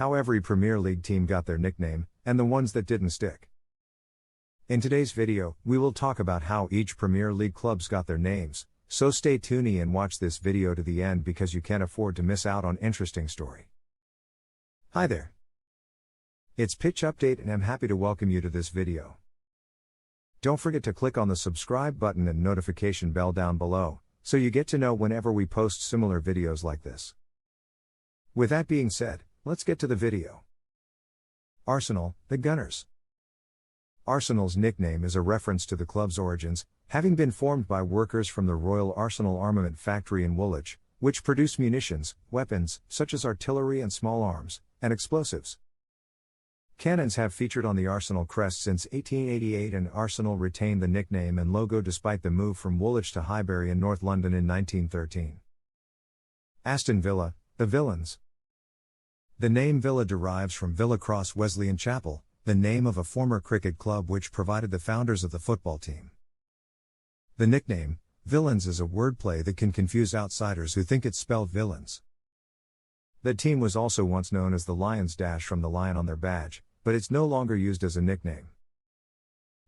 how every Premier League team got their nickname, and the ones that didn't stick. In today's video, we will talk about how each Premier League clubs got their names, so stay tuned and watch this video to the end because you can't afford to miss out on interesting story. Hi there. It's Pitch Update and I'm happy to welcome you to this video. Don't forget to click on the subscribe button and notification bell down below, so you get to know whenever we post similar videos like this. With that being said, let's get to the video. Arsenal, the Gunners. Arsenal's nickname is a reference to the club's origins, having been formed by workers from the Royal Arsenal Armament Factory in Woolwich, which produced munitions, weapons, such as artillery and small arms, and explosives. Cannons have featured on the Arsenal crest since 1888 and Arsenal retained the nickname and logo despite the move from Woolwich to Highbury in North London in 1913. Aston Villa, the Villains. The name Villa derives from Villa Cross Wesleyan Chapel, the name of a former cricket club which provided the founders of the football team. The nickname, Villains, is a wordplay that can confuse outsiders who think it's spelled villains. The team was also once known as the Lions from the lion on their badge, but it's no longer used as a nickname.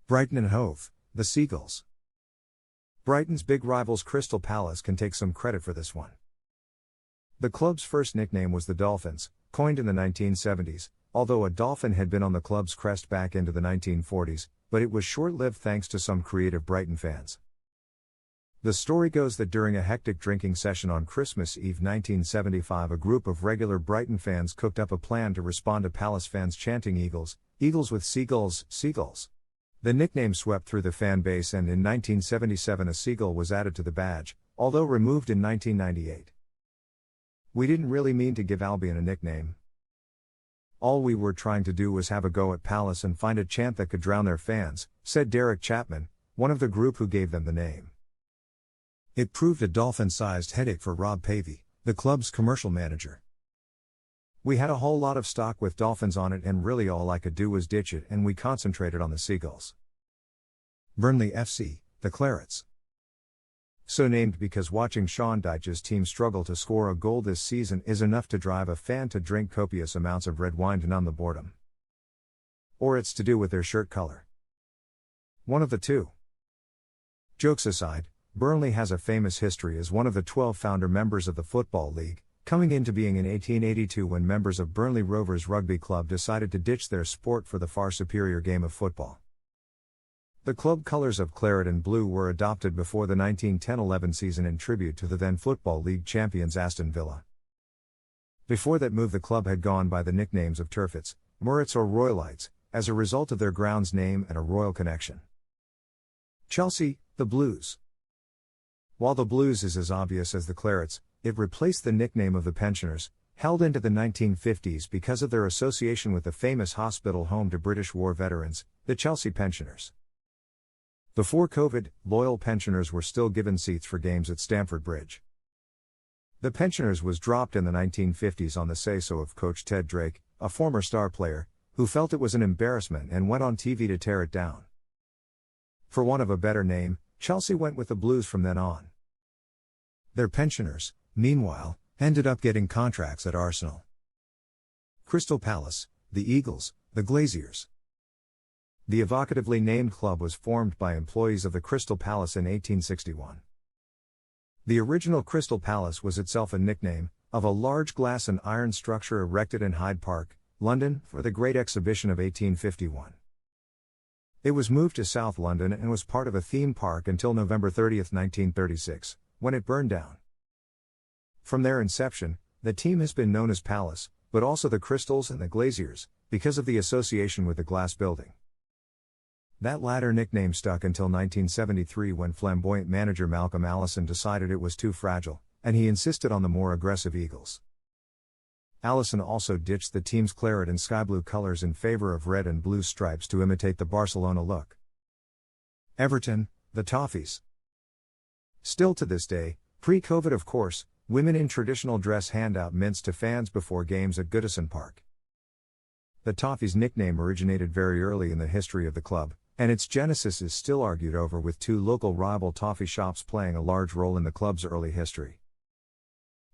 Brighton and Hove, the Seagulls. Brighton's big rivals Crystal Palace can take some credit for this one. The club's first nickname was the Dolphins, coined in the 1970s, although a dolphin had been on the club's crest back into the 1940s, but it was short-lived thanks to some creative Brighton fans. The story goes that during a hectic drinking session on Christmas Eve 1975 a group of regular Brighton fans cooked up a plan to respond to Palace fans chanting Eagles, Eagles with seagulls, seagulls. The nickname swept through the fan base and in 1977 a seagull was added to the badge, although removed in 1998. We didn't really mean to give Albion a nickname. All we were trying to do was have a go at Palace and find a chant that could drown their fans, said Derek Chapman, one of the group who gave them the name. It proved a dolphin-sized headache for Rob Pavey, the club's commercial manager. We had a whole lot of stock with dolphins on it and really all I could do was ditch it and we concentrated on the seagulls. Burnley FC, the Clarets. So named because watching Sean Dyche's team struggle to score a goal this season is enough to drive a fan to drink copious amounts of red wine to numb the boredom. Or it's to do with their shirt color. One of the two. Jokes aside, Burnley has a famous history as one of the 12 founder members of the Football League, coming into being in 1882 when members of Burnley Rovers Rugby Club decided to ditch their sport for the far superior game of football. The club colours of claret and blue were adopted before the 1910-11 season in tribute to the then Football League champions Aston Villa. Before that move the club had gone by the nicknames of Turfits, Murrets or Royalites, as a result of their ground's name and a royal connection. Chelsea, the Blues. While the Blues is as obvious as the Clarets, it replaced the nickname of the Pensioners, held into the 1950s because of their association with the famous hospital home to British war veterans, the Chelsea Pensioners. Before COVID, loyal pensioners were still given seats for games at Stamford Bridge. The Pensioners was dropped in the 1950s on the say-so of coach Ted Drake, a former star player, who felt it was an embarrassment and went on TV to tear it down. For want of a better name, Chelsea went with the Blues from then on. Their pensioners, meanwhile, ended up getting contracts at Arsenal. Crystal Palace, the Eagles, the Glaziers. The evocatively named club was formed by employees of the Crystal Palace in 1861. The original Crystal Palace was itself a nickname, of a large glass and iron structure erected in Hyde Park, London, for the Great Exhibition of 1851. It was moved to South London and was part of a theme park until November 30, 1936, when it burned down. From their inception, the team has been known as Palace, but also the Crystals and the Glaziers, because of the association with the glass building. That latter nickname stuck until 1973 when flamboyant manager Malcolm Allison decided it was too fragile, and he insisted on the more aggressive Eagles. Allison also ditched the team's claret and sky blue colours in favour of red and blue stripes to imitate the Barcelona look. Everton, the Toffees. Still to this day, pre-COVID of course, women in traditional dress hand out mints to fans before games at Goodison Park. The Toffees nickname originated very early in the history of the club, and its genesis is still argued over with two local rival toffee shops playing a large role in the club's early history.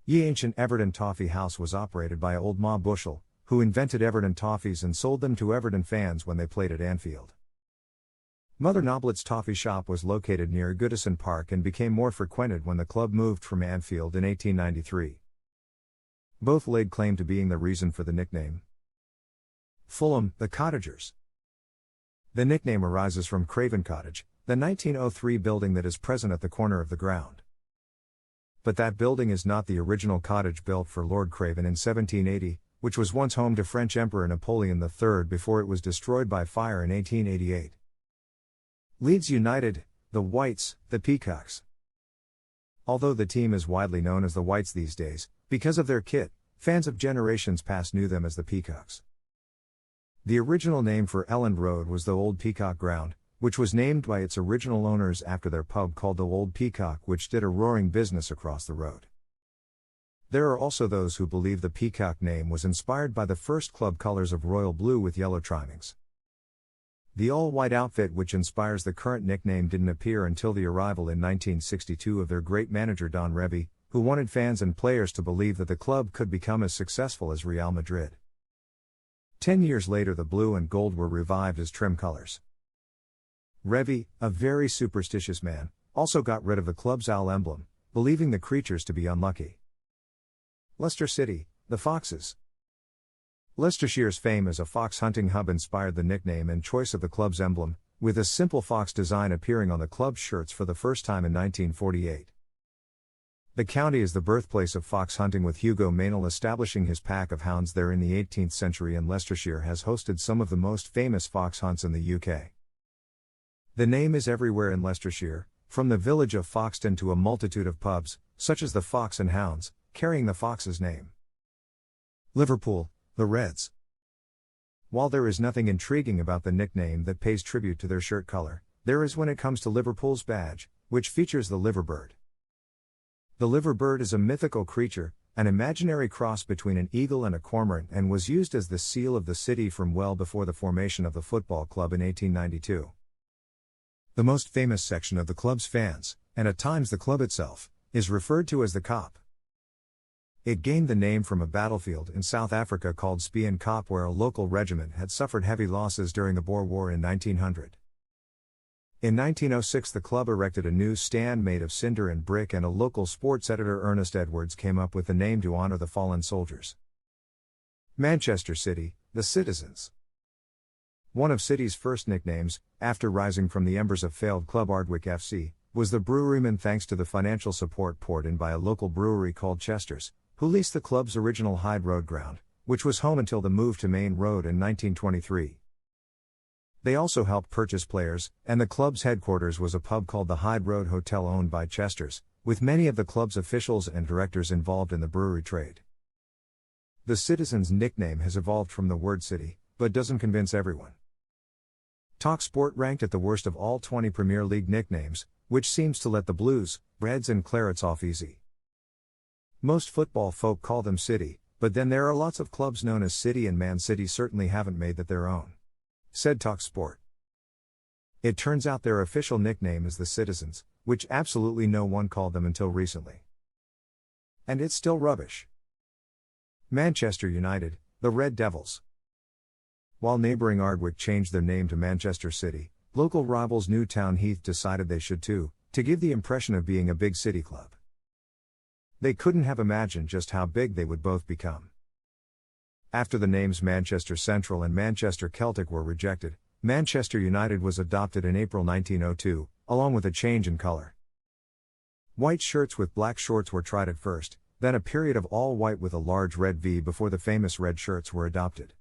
Ye ancient Everton Toffee House was operated by Old Ma Bushell, who invented Everton Toffees and sold them to Everton fans when they played at Anfield. Mother Noblet's toffee shop was located near Goodison Park and became more frequented when the club moved from Anfield in 1893. Both laid claim to being the reason for the nickname. Fulham the Cottagers. The nickname arises from Craven Cottage, the 1903 building that is present at the corner of the ground. But that building is not the original cottage built for Lord Craven in 1780, which was once home to French Emperor Napoleon III before it was destroyed by fire in 1888. Leeds United, the Whites, the Peacocks. Although the team is widely known as the Whites these days, because of their kit, fans of generations past knew them as the Peacocks. The original name for Elland Road was the Old Peacock Ground, which was named by its original owners after their pub called the Old Peacock, which did a roaring business across the road. There are also those who believe the Peacock name was inspired by the first club colours of royal blue with yellow trimmings. The all-white outfit which inspires the current nickname didn't appear until the arrival in 1962 of their great manager Don Revie, who wanted fans and players to believe that the club could become as successful as Real Madrid. 10 years later the blue and gold were revived as trim colours. Revie, a very superstitious man, also got rid of the club's owl emblem, believing the creatures to be unlucky. Leicester City, the Foxes. Leicestershire's fame as a fox hunting hub inspired the nickname and choice of the club's emblem, with a simple fox design appearing on the club's shirts for the first time in 1948. The county is the birthplace of fox hunting, with Hugo Meynell establishing his pack of hounds there in the 18th century, and Leicestershire has hosted some of the most famous fox hunts in the UK. The name is everywhere in Leicestershire, from the village of Foxton to a multitude of pubs, such as the Fox and Hounds, carrying the Fox's name. Liverpool, the Reds. While there is nothing intriguing about the nickname that pays tribute to their shirt colour, there is when it comes to Liverpool's badge, which features the liverbird. The liverbird is a mythical creature, an imaginary cross between an eagle and a cormorant, and was used as the seal of the city from well before the formation of the football club in 1892. The most famous section of the club's fans, and at times the club itself, is referred to as the Kop. It gained the name from a battlefield in South Africa called Spion Kop, where a local regiment had suffered heavy losses during the Boer War in 1900. In 1906 the club erected a new stand made of cinder and brick, and a local sports editor, Ernest Edwards, came up with the name to honour the fallen soldiers. Manchester City, the Citizens. One of City's first nicknames, after rising from the embers of failed club Ardwick FC, was the Breweryman, thanks to the financial support poured in by a local brewery called Chester's, who leased the club's original Hyde Road ground, which was home until the move to Main Road in 1923. They also helped purchase players, and the club's headquarters was a pub called the Hyde Road Hotel, owned by Chester's, with many of the club's officials and directors involved in the brewery trade. The Citizens' nickname has evolved from the word city, but doesn't convince everyone. TalkSport ranked it the worst of all 20 Premier League nicknames, which seems to let the Blues, Reds and Clarets off easy. Most football folk call them City, but then there are lots of clubs known as City, and Man City certainly haven't made that their own, said TalkSport. It turns out their official nickname is the Citizens, which absolutely no one called them until recently. And it's still rubbish. Manchester United, the Red Devils. While neighbouring Ardwick changed their name to Manchester City, local rivals Newtown Heath decided they should too, to give the impression of being a big city club. They couldn't have imagined just how big they would both become. After the names Manchester Central and Manchester Celtic were rejected, Manchester United was adopted in April 1902, along with a change in colour. White shirts with black shorts were tried at first, then a period of all white with a large red V before the famous red shirts were adopted.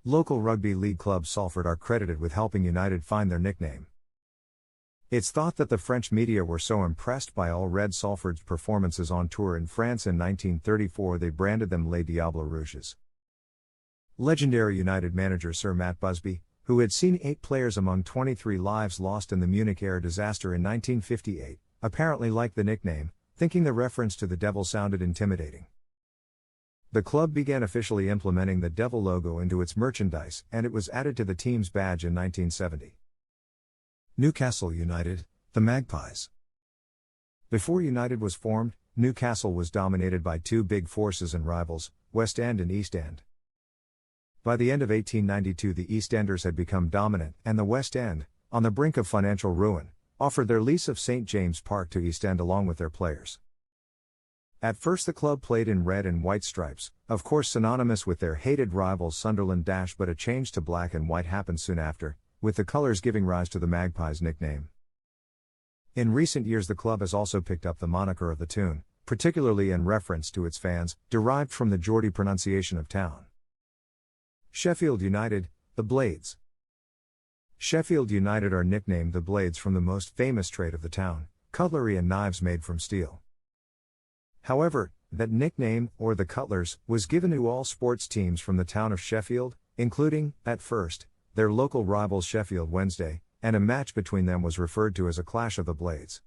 Local rugby league club Salford are credited with helping United find their nickname. It's thought that the French media were so impressed by all Red Salford's performances on tour in France in 1934 they branded them Les Diables Rouges. Legendary United manager Sir Matt Busby, who had seen 8 players among 23 lives lost in the Munich air disaster in 1958, apparently liked the nickname, thinking the reference to the devil sounded intimidating. The club began officially implementing the devil logo into its merchandise, and it was added to the team's badge in 1970. Newcastle United, the Magpies. Before United was formed, Newcastle was dominated by 2 big forces and rivals, West End and East End. By the end of 1892 the East Enders had become dominant, and the West End, on the brink of financial ruin, offered their lease of St. James Park to East End along with their players. At first the club played in red and white stripes, of course synonymous with their hated rivals Sunderland but a change to black and white happened soon after, with the colours giving rise to the Magpies nickname. In recent years the club has also picked up the moniker of the Toon, particularly in reference to its fans, derived from the Geordie pronunciation of town. Sheffield United, the Blades. Sheffield United are nicknamed the Blades from the most famous trade of the town, cutlery and knives made from steel. However, that nickname, or the Cutlers, was given to all sports teams from the town of Sheffield, including, at first, their local rivals Sheffield Wednesday, and a match between them was referred to as a Clash of the Blades.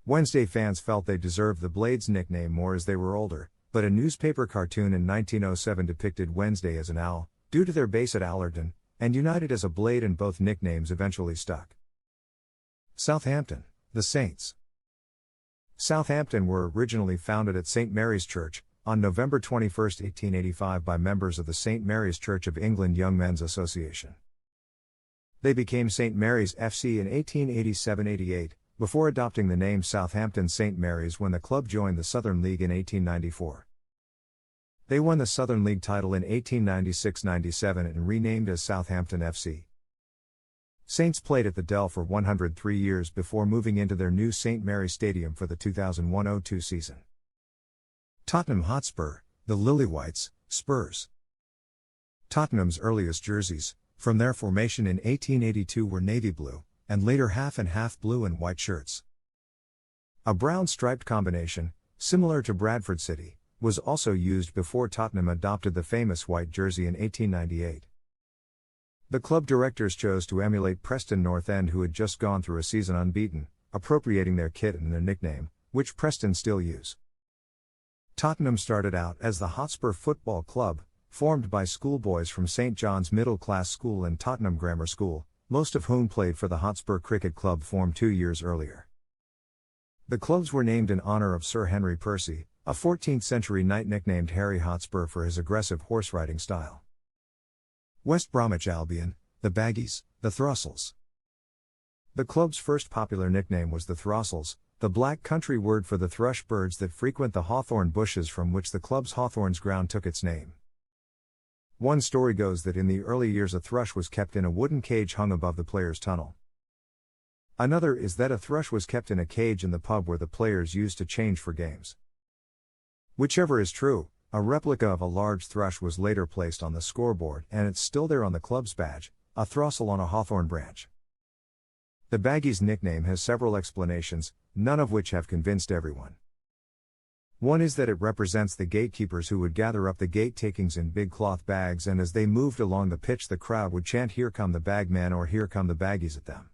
Wednesday fans felt they deserved the Blades nickname more as they were older, but a newspaper cartoon in 1907 depicted Wednesday as an owl, due to their base at Allerton, and United as a blade, and both nicknames eventually stuck. Southampton, the Saints. Southampton were originally founded at St. Mary's Church, on November 21, 1885 by members of the St. Mary's Church of England Young Men's Association. They became St. Mary's FC in 1887-88, before adopting the name Southampton St. Mary's when the club joined the Southern League in 1894. They won the Southern League title in 1896-97 and renamed as Southampton FC. Saints played at the Dell for 103 years before moving into their new St. Mary's Stadium for the 2001-02 season. Tottenham Hotspur, the Lilywhites, Spurs. Tottenham's earliest jerseys, from their formation in 1882, were navy blue, and later half and half blue and white shirts. A brown striped combination, similar to Bradford City, was also used before Tottenham adopted the famous white jersey in 1898. The club directors chose to emulate Preston North End, who had just gone through a season unbeaten, appropriating their kit and their nickname, which Preston still use. Tottenham started out as the Hotspur Football Club, formed by schoolboys from St. John's Middle Class School and Tottenham Grammar School, most of whom played for the Hotspur Cricket Club formed 2 years earlier. The clubs were named in honour of Sir Henry Percy, a 14th-century knight nicknamed Harry Hotspur for his aggressive horse-riding style. West Bromwich Albion, the Baggies, the Throstles. The club's first popular nickname was the Throstles, the Black Country word for the thrush birds that frequent the hawthorn bushes from which the club's Hawthorns ground took its name. One story goes that in the early years a thrush was kept in a wooden cage hung above the players' tunnel. Another is that a thrush was kept in a cage in the pub where the players used to change for games. Whichever is true, a replica of a large thrush was later placed on the scoreboard, and it's still there on the club's badge, a throstle on a hawthorn branch. The Baggies nickname has several explanations, none of which have convinced everyone. One is that it represents the gatekeepers who would gather up the gate takings in big cloth bags, and as they moved along the pitch the crowd would chant "Here come the Bagmen" or "Here come the Baggies" at them.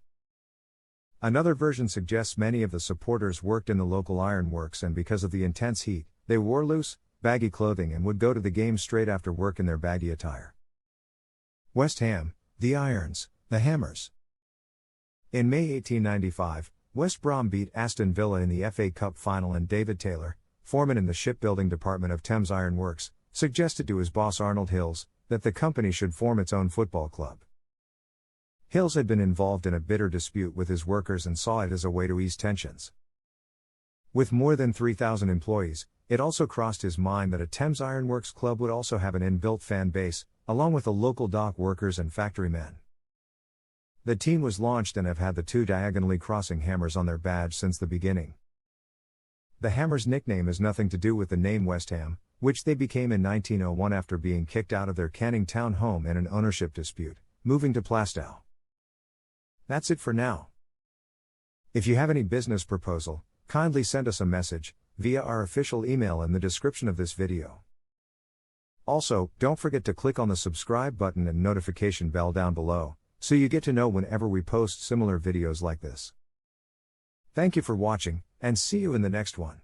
Another version suggests many of the supporters worked in the local ironworks, and because of the intense heat, they wore loose, baggy clothing and would go to the game straight after work in their baggy attire. West Ham, the Irons, the Hammers. In May 1895, West Brom beat Aston Villa in the FA Cup final, and David Taylor, foreman in the shipbuilding department of Thames Iron Works, suggested to his boss Arnold Hills that the company should form its own football club. Hills had been involved in a bitter dispute with his workers and saw it as a way to ease tensions. With more than 3,000 employees, it also crossed his mind that a Thames Ironworks club would also have an inbuilt fan base, along with the local dock workers and factory men. The team was launched and have had the two diagonally crossing hammers on their badge since the beginning. The Hammers nickname has nothing to do with the name West Ham, which they became in 1901 after being kicked out of their Canning Town home in an ownership dispute, moving to Plaistow. That's it for now. If you have any business proposal, kindly send us a message via our official email in the description of this video. Also, don't forget to click on the subscribe button and notification bell down below, so you get to know whenever we post similar videos like this. Thank you for watching, and see you in the next one.